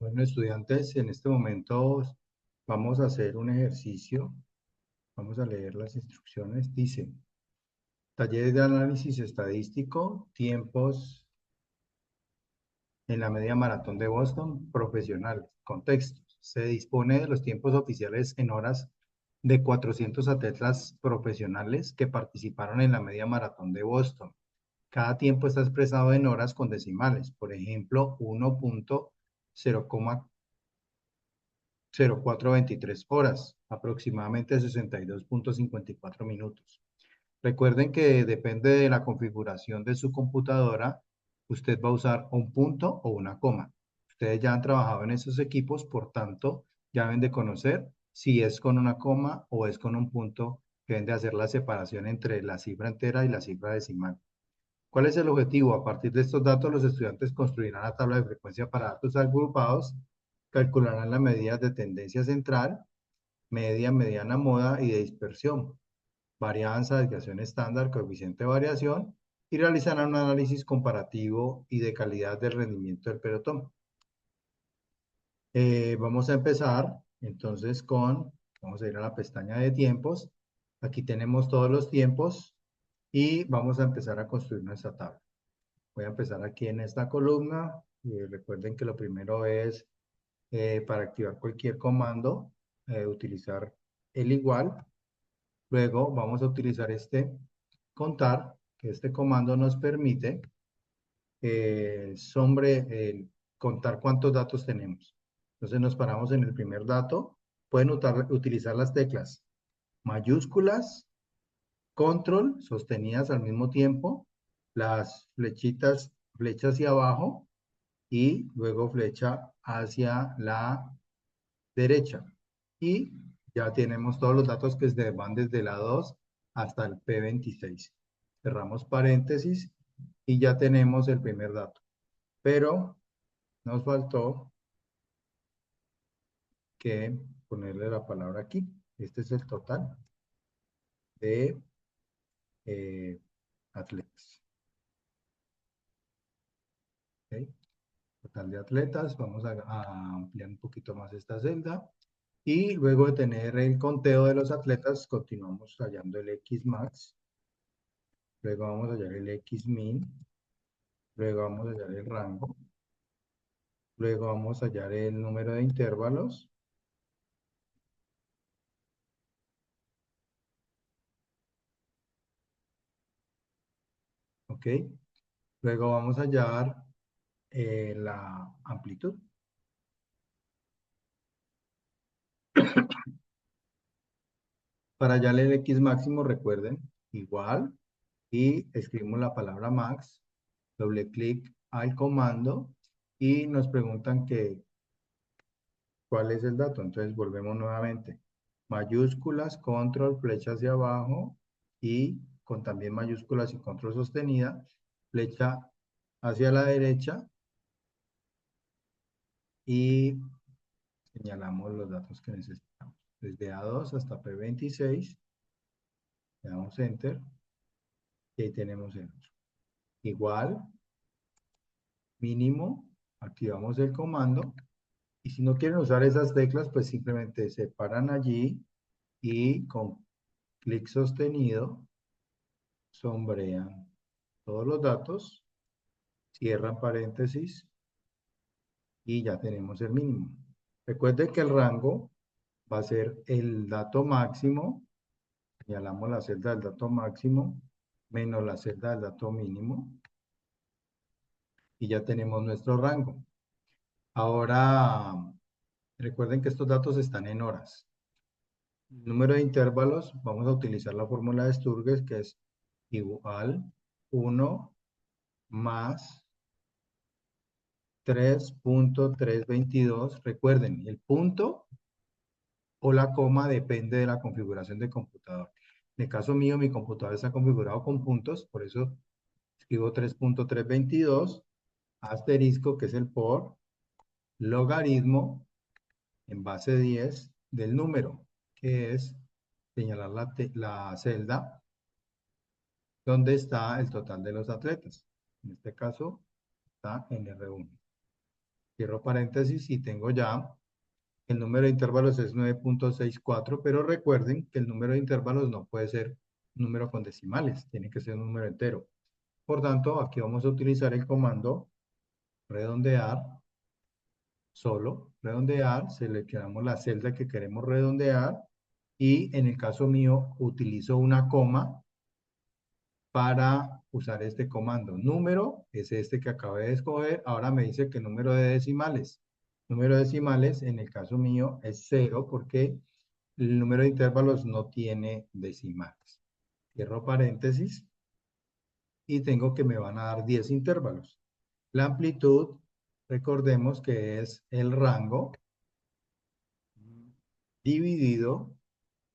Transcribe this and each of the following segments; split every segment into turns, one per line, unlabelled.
Bueno, estudiantes, en este momento vamos a hacer un ejercicio. Vamos a leer las instrucciones. Dice, taller de análisis estadístico, tiempos en la media maratón de Boston, profesional. Contexto. Se dispone de los tiempos oficiales en horas de 400 atletas profesionales que participaron en la media maratón de Boston. Cada tiempo está expresado en horas con decimales. Por ejemplo, 1.0423 horas, aproximadamente 62.54 minutos. Recuerden que depende de la configuración de su computadora, usted va a usar un punto o una coma. Ustedes ya han trabajado en esos equipos, por tanto, ya deben de conocer si es con una coma o es con un punto, que deben de hacer la separación entre la cifra entera y la cifra decimal. ¿Cuál es el objetivo? A partir de estos datos, los estudiantes construirán la tabla de frecuencia para datos agrupados, calcularán las medidas de tendencia central, media, mediana, moda y de dispersión, varianza, desviación estándar, coeficiente de variación, y realizarán un análisis comparativo y de calidad del rendimiento del pelotón. Vamos a empezar entonces vamos a ir a la pestaña de tiempos. Aquí tenemos todos los tiempos y vamos a empezar a construir nuestra tabla. Voy a empezar aquí en esta columna. Recuerden que lo primero es para activar cualquier comando, utilizar el igual. Luego vamos a utilizar este contar, que este comando nos permite contar cuántos datos tenemos. Entonces nos paramos en el primer dato. Pueden utilizar las teclas mayúsculas, control, sostenidas al mismo tiempo, las flechas hacia abajo y luego flecha hacia la derecha. Y ya tenemos todos los datos que van desde la 2 hasta el P26. Cerramos paréntesis y ya tenemos el primer dato. Pero nos faltó que ponerle la palabra aquí. Este es el total de atletas. ¿Okay? Total de atletas. Vamos a ampliar un poquito más esta celda. Y luego de tener el conteo de los atletas, continuamos hallando el Xmax. Luego vamos a hallar el Xmin. Luego vamos a hallar el rango. Luego vamos a hallar el número de intervalos. ¿Ok? Luego vamos a hallar la amplitud. Para hallar el X máximo, recuerden, igual, y escribimos la palabra max, doble clic al comando, y nos preguntan cuál es el dato. Entonces volvemos nuevamente. Mayúsculas, control, flecha hacia abajo, y con también mayúsculas y control sostenida, flecha hacia la derecha, y señalamos los datos que necesitamos. Desde A2 hasta P26, le damos Enter, y ahí tenemos el otro. Igual, mínimo, activamos el comando, y si no quieren usar esas teclas, pues simplemente se paran allí y con clic sostenido sombrean todos los datos, cierran paréntesis y ya tenemos el mínimo. Recuerden que el rango va a ser el dato máximo, señalamos la celda del dato máximo, menos la celda del dato mínimo, y ya tenemos nuestro rango. Ahora, recuerden que estos datos están en horas. Número de intervalos, vamos a utilizar la fórmula de Sturges, que es igual 1 más 3.322. Recuerden, el punto o la coma depende de la configuración del computador. En el caso mío, mi computador está configurado con puntos, por eso escribo 3.322, asterisco, que es el por, logaritmo en base 10 del número, que es señalar la celda donde está el total de los atletas. En este caso está en R1. Cierro paréntesis y tengo ya el número de intervalos es 9,64, pero recuerden que el número de intervalos no puede ser un número con decimales, tiene que ser un número entero. Por tanto, aquí vamos a utilizar el comando redondear, solo redondear, seleccionamos la celda que queremos redondear y en el caso mío utilizo una coma para usar este comando. Número es este que acabé de escoger. Ahora me dice que número de decimales. Número de decimales, en el caso mío, es 0 porque el número de intervalos no tiene decimales. Cierro paréntesis y tengo que me van a dar 10 intervalos. La amplitud, recordemos que es el rango dividido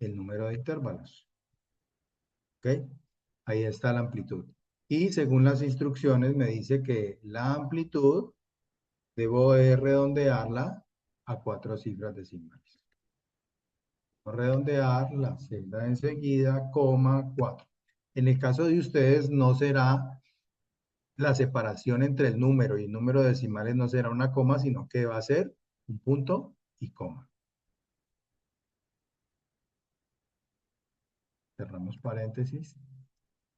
el número de intervalos. ¿Ok? Ahí está la amplitud. Y según las instrucciones me dice que la amplitud debo de redondearla a 4 cifras decimales. Voy a redondear la celda enseguida, coma 4. En el caso de ustedes no será la separación entre el número y el número de decimales no será una coma, sino que va a ser un punto y coma. Cerramos paréntesis.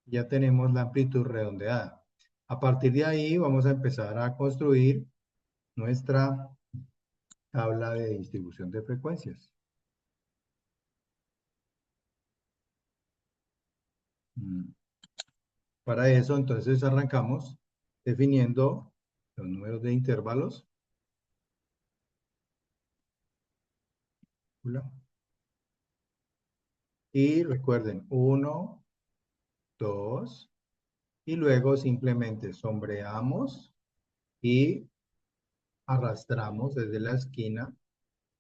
Ya tenemos la amplitud redondeada. A partir de ahí vamos a empezar a construir nuestra tabla de distribución de frecuencias. Mm. Para eso, entonces, arrancamos definiendo los números de intervalos. Y recuerden, 1, 2, y luego simplemente sombreamos y arrastramos desde la esquina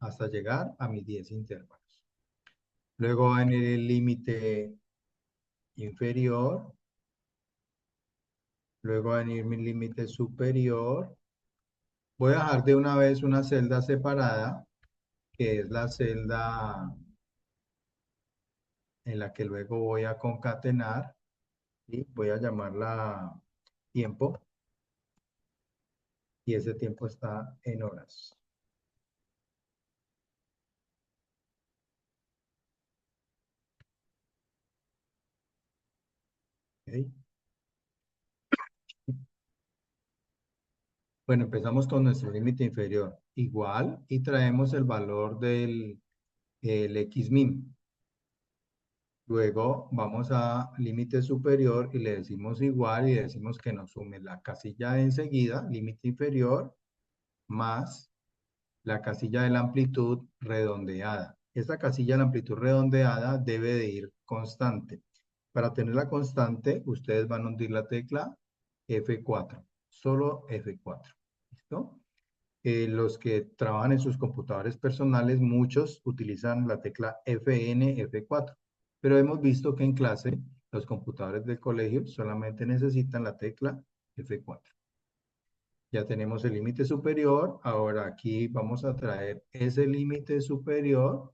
hasta llegar a mis 10 intervalos. Luego en el límite inferior, luego en el límite superior, voy a dejar de una vez una celda separada, que es la celda en la que luego voy a concatenar y voy a llamarla tiempo, y ese tiempo está en horas. ¿Ok? Bueno, empezamos con nuestro límite inferior. Igual, y traemos el valor del el Xmin. Luego vamos a límite superior y le decimos igual y le decimos que nos sume la casilla de enseguida, límite inferior, más la casilla de la amplitud redondeada. Esta casilla de la amplitud redondeada debe de ir constante. Para tenerla constante, ustedes van a hundir la tecla F4, solo F4. ¿Listo? Los que trabajan en sus computadores personales, muchos utilizan la tecla FN, F4, pero hemos visto que en clase los computadores del colegio solamente necesitan la tecla F4. Ya tenemos el límite superior, ahora aquí vamos a traer ese límite superior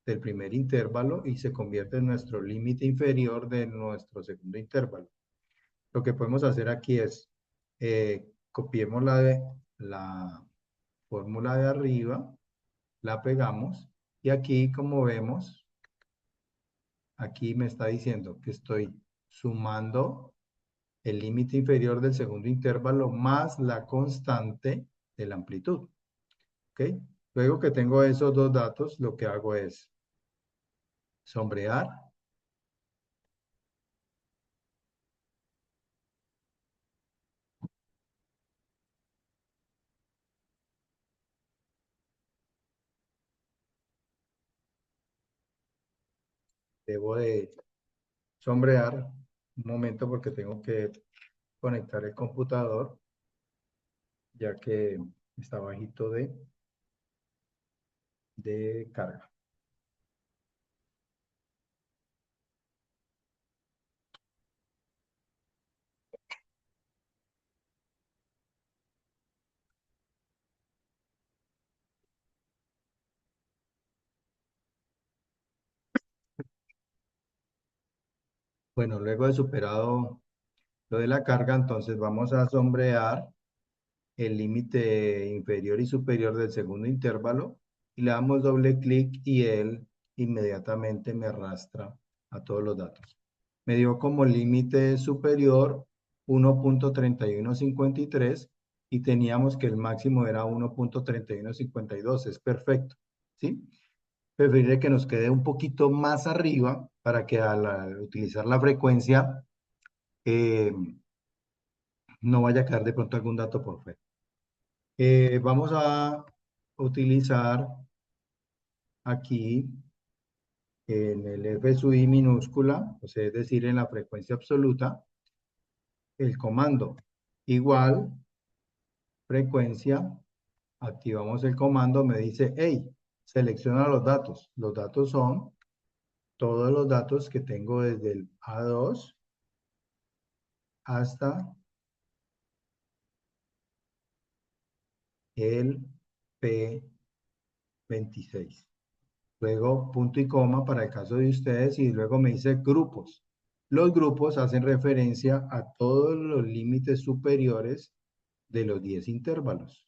del primer intervalo y se convierte en nuestro límite inferior de nuestro segundo intervalo. Lo que podemos hacer aquí es, copiemos la fórmula de arriba, la pegamos y aquí como vemos, aquí me está diciendo que estoy sumando el límite inferior del segundo intervalo más la constante de la amplitud. ¿Ok? Luego que tengo esos dos datos, lo que hago es sombrear. Debo de sombrear un momento porque tengo que conectar el computador, ya que está bajito de carga. Bueno, luego de superado lo de la carga, entonces vamos a sombrear el límite inferior y superior del segundo intervalo y le damos doble clic y él inmediatamente me arrastra a todos los datos. Me dio como límite superior 1.3153 y teníamos que el máximo era 1.3152. Es perfecto, ¿sí? Preferible que nos quede un poquito más arriba para que al utilizar la frecuencia eh, no vaya a quedar de pronto algún dato por fuera. Vamos a utilizar aquí en el F sub I minúscula, o sea, es decir, en la frecuencia absoluta, el comando igual frecuencia, activamos el comando, me dice, hey, selecciona los datos. Los datos son todos los datos que tengo desde el A2 hasta el P26. Luego punto y coma para el caso de ustedes y luego me dice grupos. Los grupos hacen referencia a todos los límites superiores de los 10 intervalos.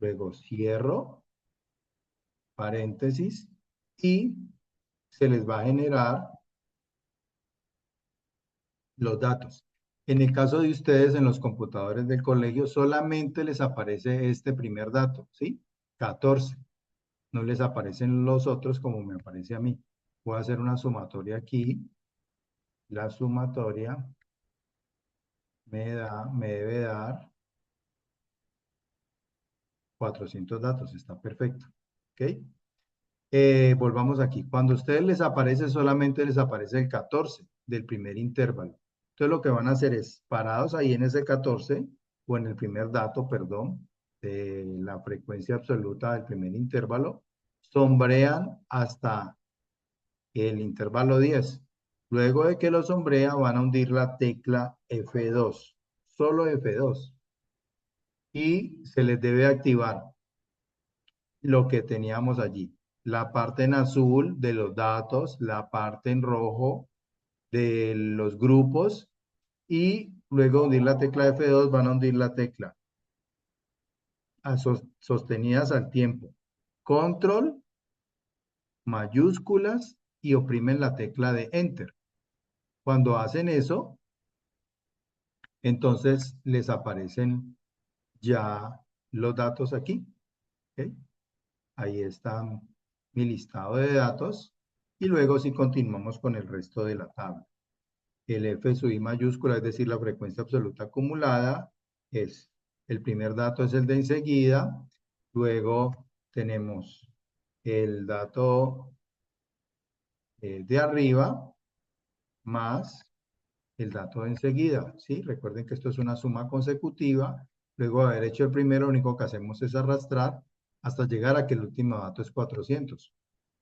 Luego cierro paréntesis y se les va a generar los datos. En el caso de ustedes, en los computadores del colegio, solamente les aparece este primer dato, ¿sí? 14. No les aparecen los otros como me aparece a mí. Voy a hacer una sumatoria aquí. La sumatoria me debe dar 400 datos. Está perfecto. ¿Ok? Volvamos aquí. Cuando a ustedes les aparece, solamente les aparece el 14 del primer intervalo. Entonces lo que van a hacer es, parados ahí en ese 14, o en el primer dato, perdón, de la frecuencia absoluta del primer intervalo, sombrean hasta el intervalo 10. Luego de que lo sombrea, van a hundir la tecla F2, solo F2. Y se les debe activar lo que teníamos allí. La parte en azul de los datos, la parte en rojo de los grupos y luego de hundir la tecla F2 van a hundir la tecla sostenidas al tiempo. Control, mayúsculas y oprimen la tecla de Enter. Cuando hacen eso, entonces les aparecen ya los datos aquí. ¿Ok? Ahí está mi listado de datos. Y luego si continuamos con el resto de la tabla. El F sub I mayúscula, es decir, la frecuencia absoluta acumulada, es el primer dato es el de enseguida. Luego tenemos el dato de arriba más el dato de enseguida, ¿sí? Recuerden que esto es una suma consecutiva. Luego de haber hecho el primero, lo único que hacemos es arrastrar hasta llegar a que el último dato es 400.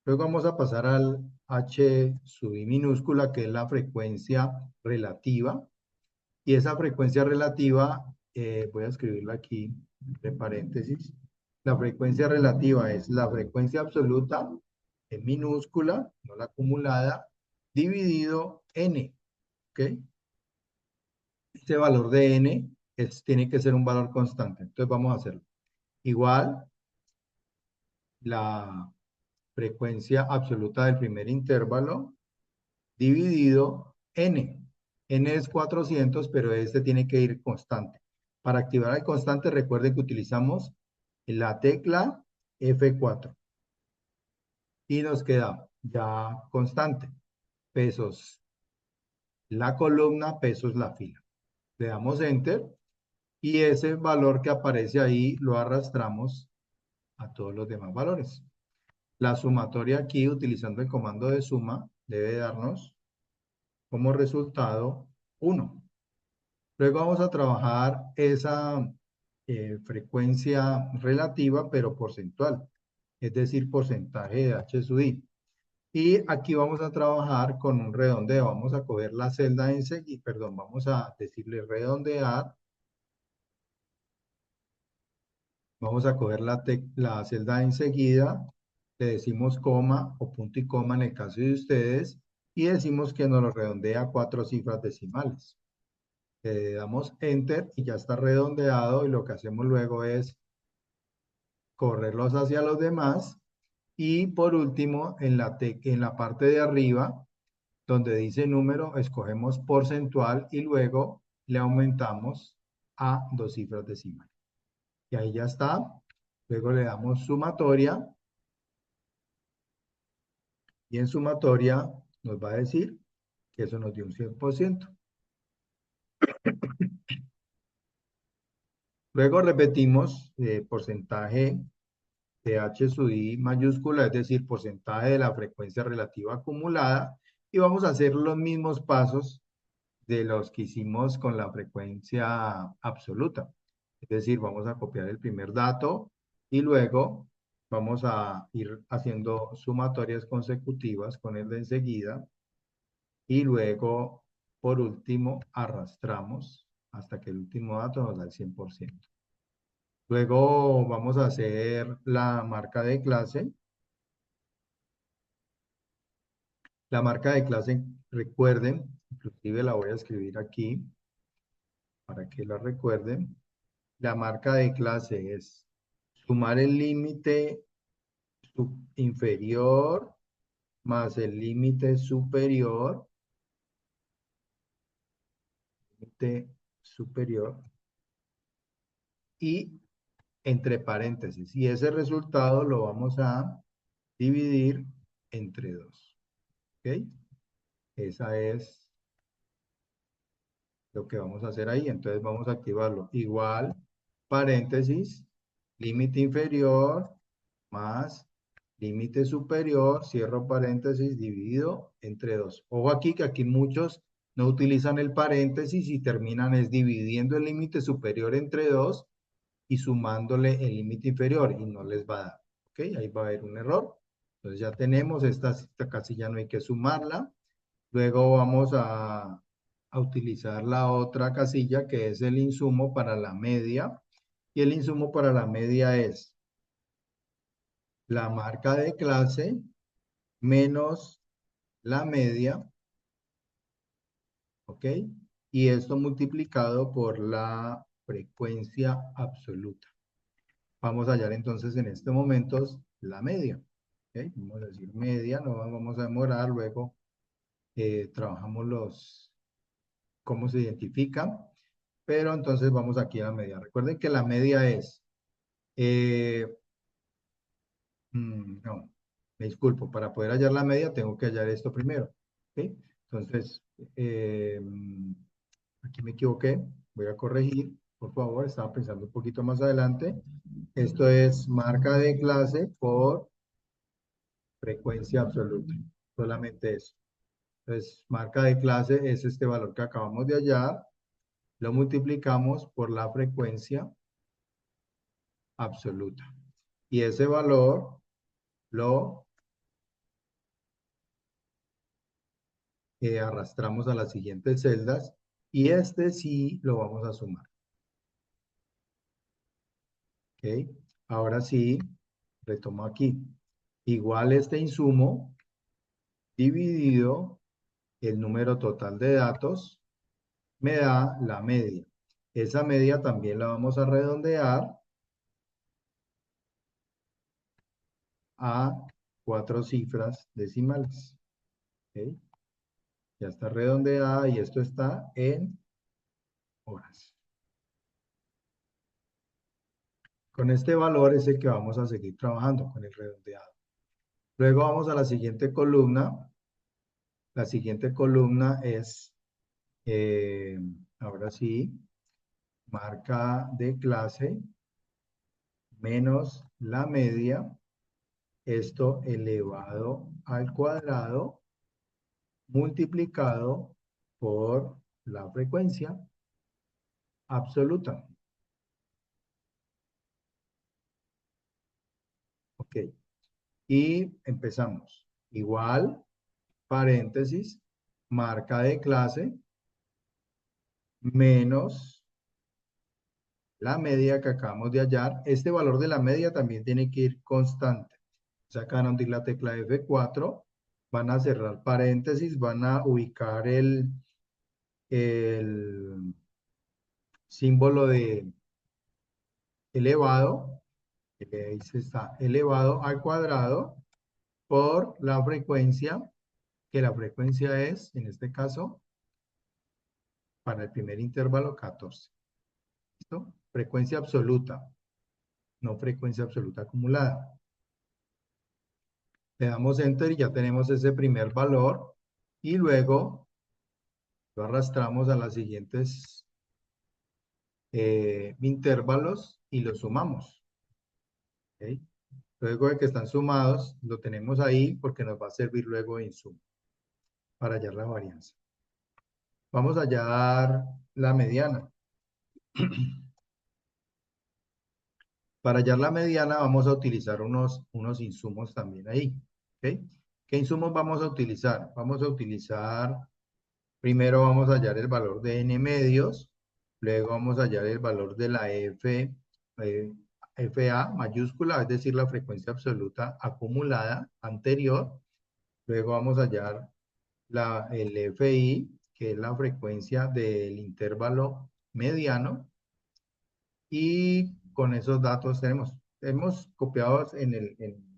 Luego vamos a pasar al H sub I minúscula, que es la frecuencia relativa. Y esa frecuencia relativa, voy a escribirla aquí, entre paréntesis. La frecuencia relativa es la frecuencia absoluta en minúscula, no la acumulada, dividido n, ¿ok? Este valor de n tiene que ser un valor constante. Entonces vamos a hacerlo. Igual la frecuencia absoluta del primer intervalo dividido n. N es 400, pero este tiene que ir constante. Para activar el constante, recuerden que utilizamos la tecla F4. Y nos queda ya constante. Pesos la columna, pesos la fila. Le damos Enter y ese valor que aparece ahí lo arrastramos a todos los demás valores. La sumatoria aquí, utilizando el comando de suma, debe darnos como resultado 1. Luego vamos a trabajar esa frecuencia relativa, pero porcentual, es decir, porcentaje de H sub I. Y aquí vamos a trabajar con un redondeo. Vamos a coger la celda enseguida, perdón, vamos a decirle redondear. Vamos a coger la celda enseguida, le decimos coma o punto y coma en el caso de ustedes, y decimos que nos lo redondea a 4 cifras decimales. Le damos Enter y ya está redondeado y lo que hacemos luego es correrlos hacia los demás y por último en la parte de arriba donde dice número escogemos porcentual y luego le aumentamos a 2 cifras decimales. Y ahí ya está. Luego le damos sumatoria y en sumatoria nos va a decir que eso nos dio un 100%. Luego repetimos porcentaje de H sub I mayúscula, es decir, porcentaje de la frecuencia relativa acumulada, y vamos a hacer los mismos pasos de los que hicimos con la frecuencia absoluta. Es decir, vamos a copiar el primer dato y luego vamos a ir haciendo sumatorias consecutivas con el de enseguida y luego, por último, arrastramos hasta que el último dato nos da el 100%. Luego vamos a hacer la marca de clase. La marca de clase, recuerden, inclusive la voy a escribir aquí para que la recuerden. La marca de clase es sumar el límite inferior más el límite superior, límite superior, y entre paréntesis. Y ese resultado lo vamos a dividir entre 2. ¿Ok? Esa es lo que vamos a hacer ahí. Entonces vamos a activarlo. Igual, paréntesis, límite inferior más límite superior, cierro paréntesis, dividido entre 2. Ojo aquí que aquí muchos no utilizan el paréntesis y terminan es dividiendo el límite superior entre 2 y sumándole el límite inferior y no les va a dar. ¿Ok? Ahí va a haber un error. Entonces ya tenemos esta casilla, no hay que sumarla. Luego vamos a utilizar la otra casilla que es el insumo para la media. Y el insumo para la media es la marca de clase menos la media, ¿ok? Y esto multiplicado por la frecuencia absoluta. Vamos a hallar entonces en este momento la media, ¿ok? Vamos a decir media, no vamos a demorar, luego trabajamos cómo se identifican, pero entonces vamos aquí a la media. Recuerden que la media es, eh, no, me disculpo, para poder hallar la media tengo que hallar esto primero, ¿ok? Entonces, aquí me equivoqué, voy a corregir, por favor, estaba pensando un poquito más adelante. Esto es marca de clase por frecuencia absoluta, solamente eso. Entonces, marca de clase es este valor que acabamos de hallar, lo multiplicamos por la frecuencia absoluta. Y ese valor lo arrastramos a las siguientes celdas y este sí lo vamos a sumar. ¿Ok? Ahora sí, retomo aquí. Igual este insumo dividido el número total de datos me da la media. Esa media también la vamos a redondear a 4 cifras decimales. ¿Ok? Ya está redondeada y esto está en horas. Con este valor es el que vamos a seguir trabajando con el redondeado. Luego vamos a la siguiente columna. La siguiente columna es, ahora sí, marca de clase menos la media, esto elevado al cuadrado multiplicado por la frecuencia absoluta. Ok. Y empezamos. Igual, paréntesis, marca de clase menos la media que acabamos de hallar. Este valor de la media también tiene que ir constante. O sea, acá van a hundir la tecla F4, van a cerrar paréntesis, van a ubicar el símbolo de elevado, que ahí se está elevado al cuadrado por la frecuencia, que la frecuencia es, en este caso, para el primer intervalo, 14. ¿Listo? Frecuencia absoluta, no frecuencia absoluta acumulada. Le damos Enter y ya tenemos ese primer valor y luego lo arrastramos a las siguientes intervalos y los sumamos. ¿Ok? Luego de que están sumados, lo tenemos ahí porque nos va a servir luego en suma para hallar la varianza. Vamos a hallar la mediana. Para hallar la mediana vamos a utilizar unos insumos también ahí. ¿Ok? ¿Qué insumos vamos a utilizar? Vamos a utilizar, primero vamos a hallar el valor de n medios, luego vamos a hallar el valor de la FA mayúscula, es decir, la frecuencia absoluta acumulada anterior. Luego vamos a hallar el FI, que es la frecuencia del intervalo mediano. Y con esos datos hemos copiado en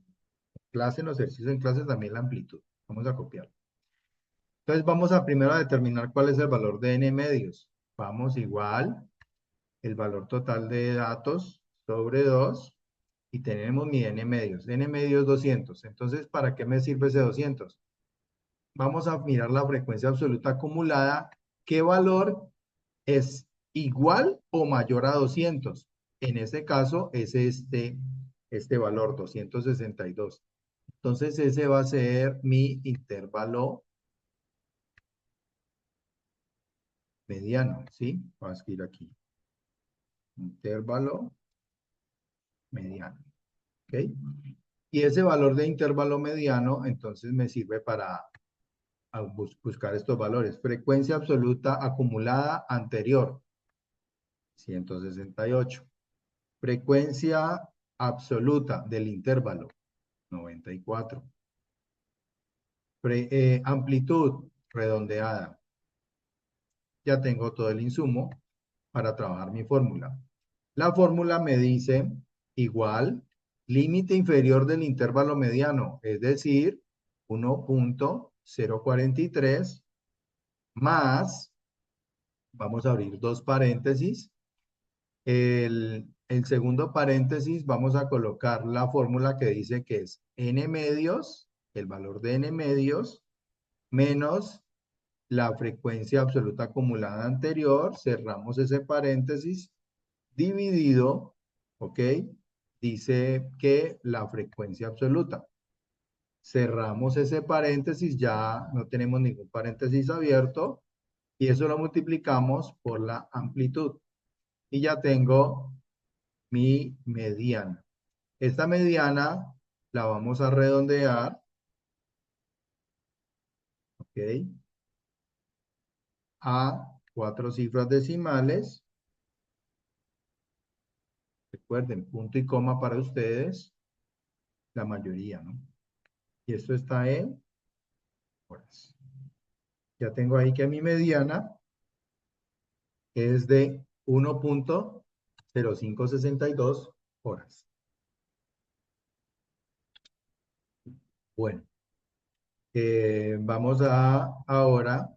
clase, en los ejercicios en clase también la amplitud. Vamos a copiar. Entonces vamos a primero a determinar cuál es el valor de n medios. Vamos igual, el valor total de datos sobre 2 y tenemos mi n medios. N medios 200. Entonces, ¿para qué me sirve ese 200? Vamos a mirar la frecuencia absoluta acumulada. ¿Qué valor es igual o mayor a 200? En este caso es este valor, 262. Entonces ese va a ser mi intervalo mediano, ¿sí? Voy a escribir aquí. Intervalo mediano, ¿ok? Y ese valor de intervalo mediano, entonces me sirve para buscar estos valores. Frecuencia absoluta acumulada anterior, 168. Frecuencia absoluta del intervalo, 94. Amplitud redondeada. Ya tengo todo el insumo para trabajar mi fórmula. La fórmula me dice igual límite inferior del intervalo mediano, es decir, 1.043 más, vamos a abrir dos paréntesis, el segundo paréntesis vamos a colocar la fórmula que dice que es n medios, el valor de n medios, menos la frecuencia absoluta acumulada anterior, cerramos ese paréntesis, dividido, ¿ok? Dice que la frecuencia absoluta. Cerramos ese paréntesis, ya no tenemos ningún paréntesis abierto, y eso lo multiplicamos por la amplitud. Y ya tengo mi mediana. Esta mediana la vamos a redondear, ¿ok? A 4 cifras decimales. Recuerden, punto y coma para ustedes, la mayoría, ¿no? Y esto está en horas. Ya tengo ahí que mi mediana es de 1.0562 horas. Bueno, vamos a ahora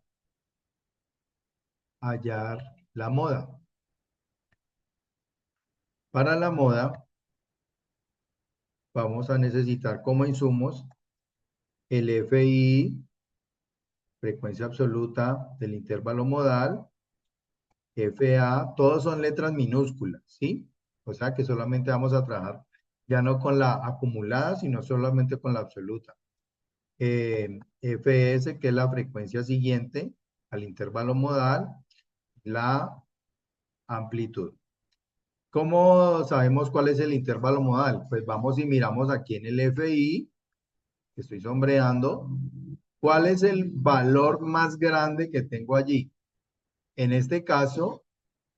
hallar la moda. Para la moda vamos a necesitar como insumos el FI, frecuencia absoluta del intervalo modal, FA, todos son letras minúsculas, ¿sí? O sea que solamente vamos a trabajar ya no con la acumulada, sino solamente con la absoluta. FS, que es la frecuencia siguiente al intervalo modal, la amplitud. ¿Cómo sabemos cuál es el intervalo modal? Pues vamos y miramos aquí en el FI, que estoy sombreando, ¿cuál es el valor más grande que tengo allí? En este caso,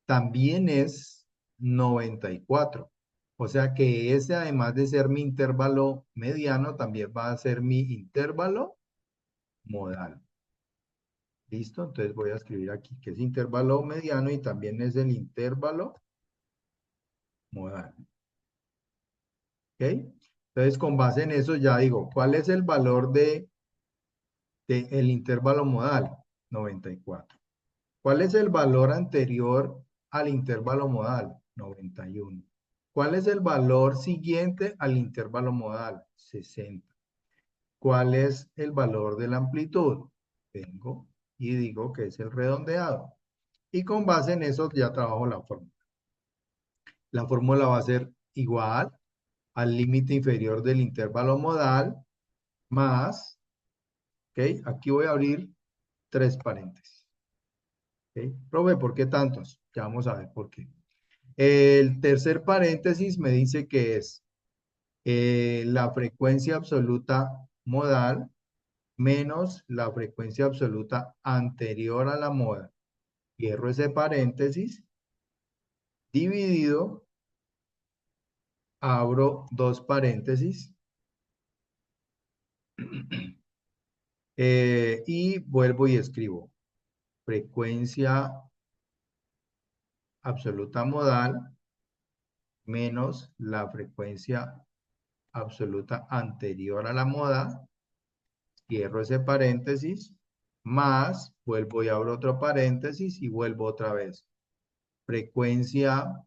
también es 94. O sea que ese, además de ser mi intervalo mediano, también va a ser mi intervalo modal. ¿Listo? Entonces voy a escribir aquí que es intervalo mediano y también es el intervalo modal. ¿Ok? Entonces, con base en eso ya digo, ¿cuál es el valor de el intervalo modal? 94. ¿Cuál es el valor anterior al intervalo modal? 91. ¿Cuál es el valor siguiente al intervalo modal? 60. ¿Cuál es el valor de la amplitud? Vengo y digo que es el redondeado. Y con base en eso ya trabajo la fórmula. La fórmula va a ser igual al límite inferior del intervalo modal más, ¿ok? Aquí voy a abrir tres paréntesis. ¿Ok? Profe, ¿por qué tantos? Ya vamos a ver por qué. El tercer paréntesis me dice que es la frecuencia absoluta modal menos la frecuencia absoluta anterior a la moda. Cierro ese paréntesis, dividido, abro dos paréntesis y vuelvo y escribo frecuencia absoluta modal menos la frecuencia absoluta anterior a la moda, cierro ese paréntesis, más, vuelvo y abro otro paréntesis y vuelvo otra vez. Frecuencia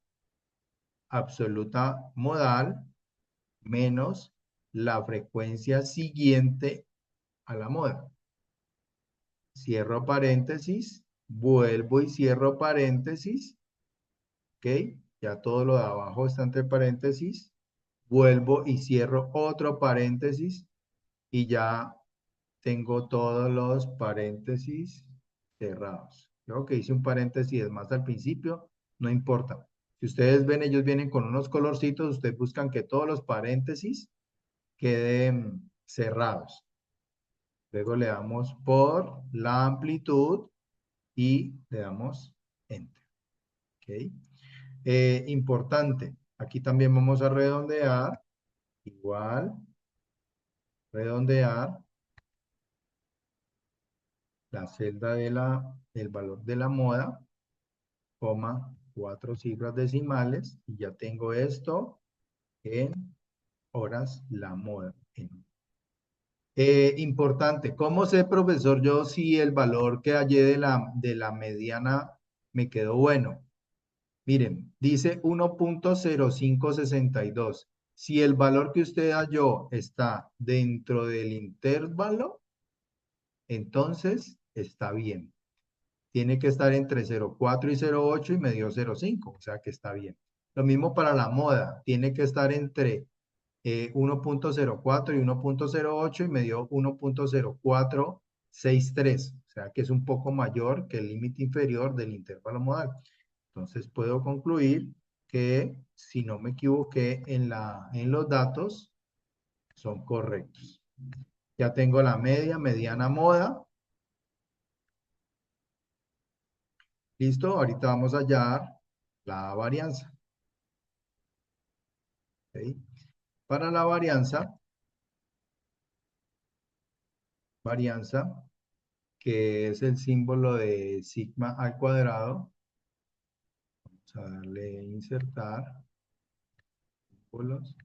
absoluta modal menos la frecuencia siguiente a la moda. Cierro paréntesis, vuelvo y cierro paréntesis, ¿ok? Ya todo lo de abajo está entre paréntesis, vuelvo y cierro otro paréntesis y ya tengo todos los paréntesis cerrados. Creo que hice un paréntesis más al principio, no importa. Si ustedes ven, ellos vienen con unos colorcitos, ustedes buscan que todos los paréntesis queden cerrados. Luego le damos por la amplitud y le damos Enter. ¿Ok? Importante, aquí también vamos a redondear, igual, redondear la celda del valor de la moda, coma, 4 cifras decimales, y ya tengo esto en horas la moda. Importante, ¿cómo sé, profesor, yo si el valor que hallé de la mediana me quedó bueno? Miren, dice 1.0562. Si el valor que usted halló está dentro del intervalo, entonces está bien. Tiene que estar entre 0.4 y 0.8 y me dio 0.5, o sea que está bien. Lo mismo para la moda, tiene que estar entre 1.04 y 1.08 y me dio 1.0463, o sea que es un poco mayor que el límite inferior del intervalo modal. Entonces puedo concluir que si no me equivoqué en los datos, son correctos. Ya tengo la media, mediana, moda. Listo, ahorita vamos a hallar la varianza. ¿Ok? Para la varianza, que es el símbolo de sigma al cuadrado, vamos a darle insertar símbolos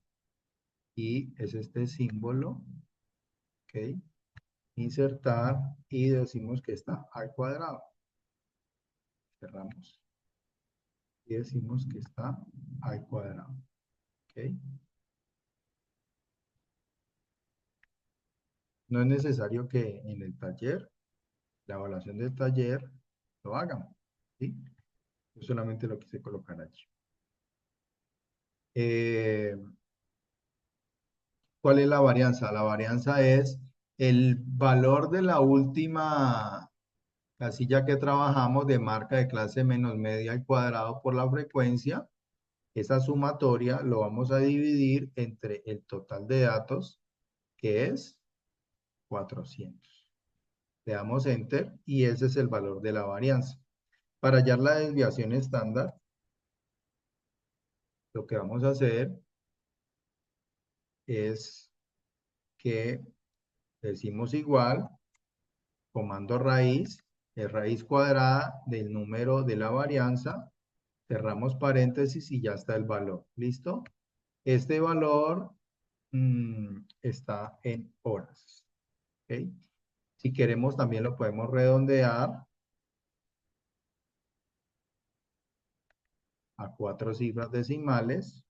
y es este símbolo, ¿ok? Insertar y decimos que está al cuadrado. Cerramos y decimos que está al cuadrado, ¿ok? No es necesario que en el taller, la evaluación del taller, lo hagan, ¿sí? Yo solamente lo quise colocar allí. Eh, ¿Cuál es la varianza? La varianza es el valor de la última casilla que trabajamos de marca de clase menos media al cuadrado por la frecuencia. Esa sumatoria lo vamos a dividir entre el total de datos, que es 400. Le damos Enter y ese es el valor de la varianza. Para hallar la desviación estándar, lo que vamos a hacer es que decimos igual, comando raíz, es raíz cuadrada del número de la varianza, cerramos paréntesis y ya está el valor. ¿Listo? Este valor está en horas. ¿Ok? Si queremos también lo podemos redondear a 4 cifras decimales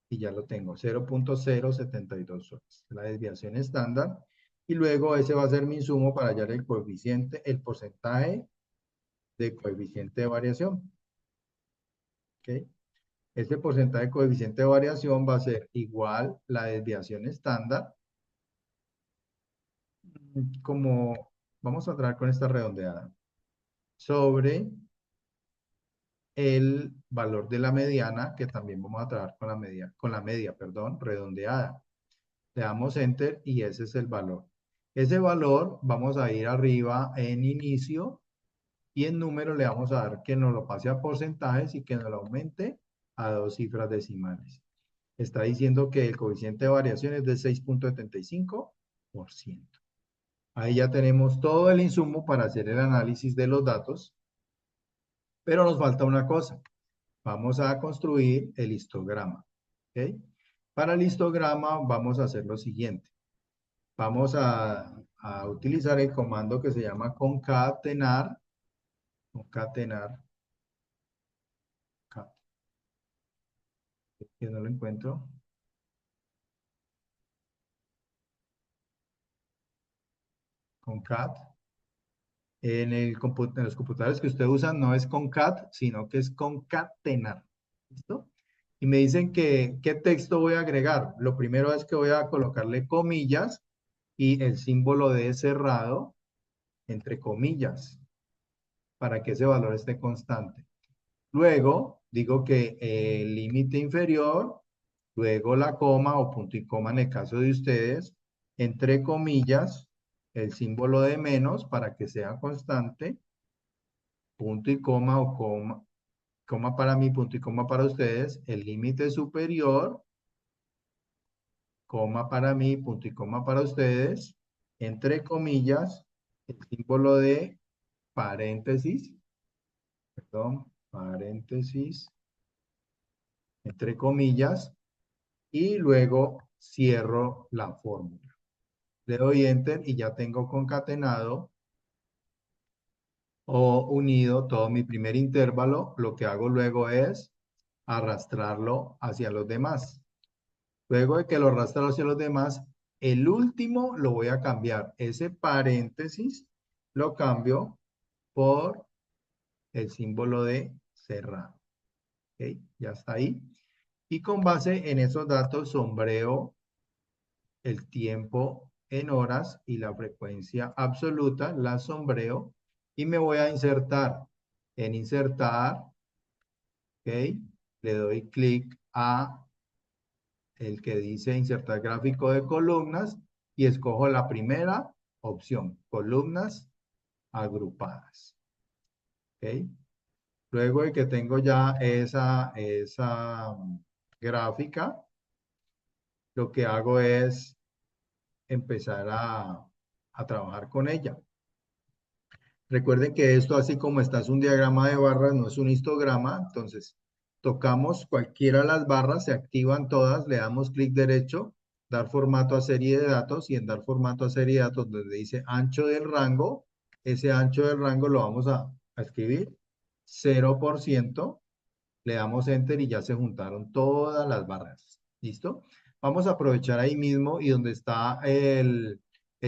y ya lo tengo, 0.072 horas, la desviación estándar. Y luego ese va a ser mi insumo para hallar el coeficiente, el porcentaje de coeficiente de variación. ¿Ok? Este porcentaje de coeficiente de variación va a ser igual la desviación estándar, como vamos a tratar con esta redondeada, sobre el valor de la mediana, que también vamos a trabajar con la media, perdón, redondeada. Le damos Enter y ese es el valor. Ese valor vamos a ir arriba en inicio y en número le vamos a dar que nos lo pase a porcentajes y que nos lo aumente a 2 cifras decimales. Está diciendo que el coeficiente de variación es de 6.75%. Ahí ya tenemos todo el insumo para hacer el análisis de los datos, pero nos falta una cosa. Vamos a construir el histograma. ¿Ok? Para el histograma vamos a hacer lo siguiente. Vamos a utilizar el comando que se llama concatenar. Concatenar. Que no lo encuentro. Concat. En los computadores que usted usa no es concat, sino que es concatenar. ¿Listo? Y me dicen que qué texto voy a agregar. Lo primero es que voy a colocarle comillas y el símbolo de cerrado entre comillas para que ese valor esté constante. Luego digo que el límite inferior, luego la coma o punto y coma en el caso de ustedes, entre comillas, el símbolo de menos para que sea constante, punto y coma o coma, coma para mí, punto y coma para ustedes, el límite superior, coma para mí, punto y coma para ustedes, entre comillas, el símbolo de paréntesis, perdón, paréntesis, entre comillas, y luego cierro la fórmula. Le doy Enter y ya tengo concatenado o unido todo mi primer intervalo. Lo que hago luego es arrastrarlo hacia los demás. Luego de que lo arrastro hacia los demás, el último lo voy a cambiar. Ese paréntesis lo cambio por el símbolo de cerrado. ¿Ok? Ya está ahí. Y con base en esos datos sombreo el tiempo en horas y la frecuencia absoluta, la sombreo y me voy a insertar. En insertar, ¿ok? Le doy clic a el que dice insertar gráfico de columnas y escojo la primera opción, columnas agrupadas. ¿Ok? Luego de que tengo ya esa gráfica, lo que hago es empezar a trabajar con ella. Recuerden que esto, así como está, es un diagrama de barras, no es un histograma. Entonces, tocamos cualquiera de las barras, se activan todas, le damos clic derecho, dar formato a serie de datos y en dar formato a serie de datos donde dice ancho del rango, ese ancho del rango lo vamos a escribir 0%, le damos enter y ya se juntaron todas las barras. ¿Listo? Vamos a aprovechar ahí mismo y donde está el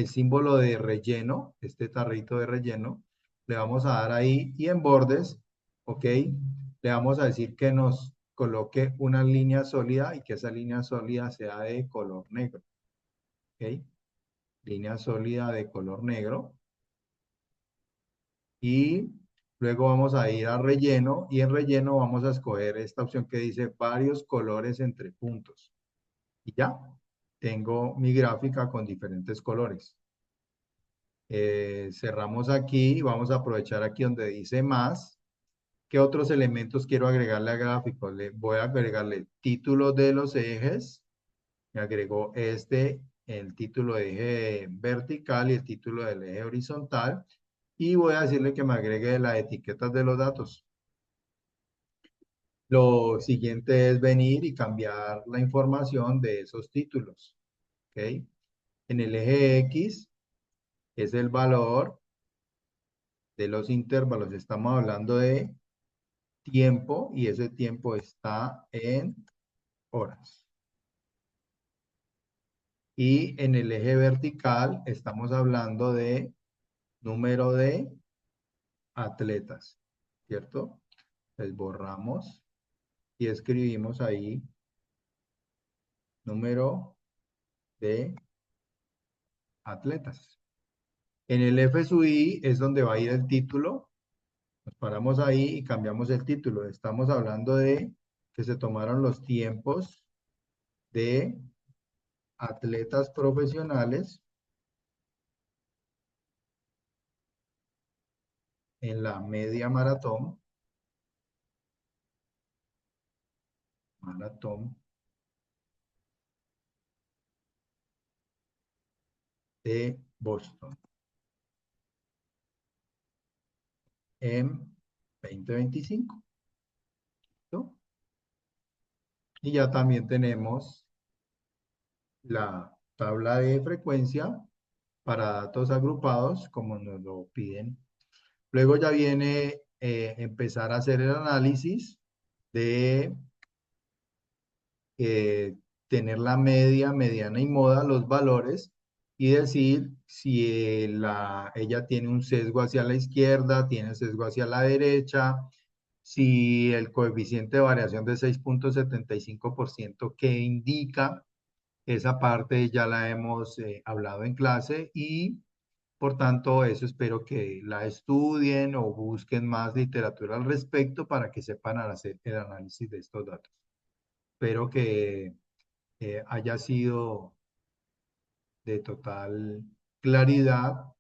símbolo de relleno, este tarrito de relleno, le vamos a dar ahí y en bordes, ¿ok? Le vamos a decir que nos coloque una línea sólida y que esa línea sólida sea de color negro, ¿ok? Línea sólida de color negro. Y luego vamos a ir a relleno y en relleno vamos a escoger esta opción que dice varios colores entre puntos. Y ya, tengo mi gráfica con diferentes colores. Cerramos aquí y vamos a aprovechar aquí donde dice más. ¿Qué otros elementos quiero agregarle al gráfico? Le voy a agregarle títulos de los ejes. Me agregó este el título de eje vertical y el título del eje horizontal. Y voy a decirle que me agregue las etiquetas de los datos. Lo siguiente es venir y cambiar la información de esos títulos. ¿Ok? En el eje X es el valor de los intervalos. Estamos hablando de tiempo y ese tiempo está en horas. Y en el eje vertical estamos hablando de número de atletas, ¿cierto? Entonces borramos y escribimos ahí número de atletas. En el F sub I es donde va a ir el título. Nos paramos ahí y cambiamos el título. Estamos hablando de que se tomaron los tiempos de atletas profesionales en la media maratón de Boston en 2025. ¿No? Y ya también tenemos la tabla de frecuencia para datos agrupados, como nos lo piden. Luego ya viene empezar a hacer el análisis de tener la media, mediana y moda, los valores, y decir si ella tiene un sesgo hacia la izquierda, tiene sesgo hacia la derecha, si el coeficiente de variación de 6,75% que indica esa parte ya la hemos hablado en clase y por tanto eso espero que la estudien o busquen más literatura al respecto para que sepan hacer el análisis de estos datos. Espero que haya sido de total claridad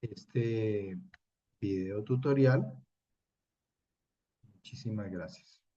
este video tutorial. Muchísimas gracias.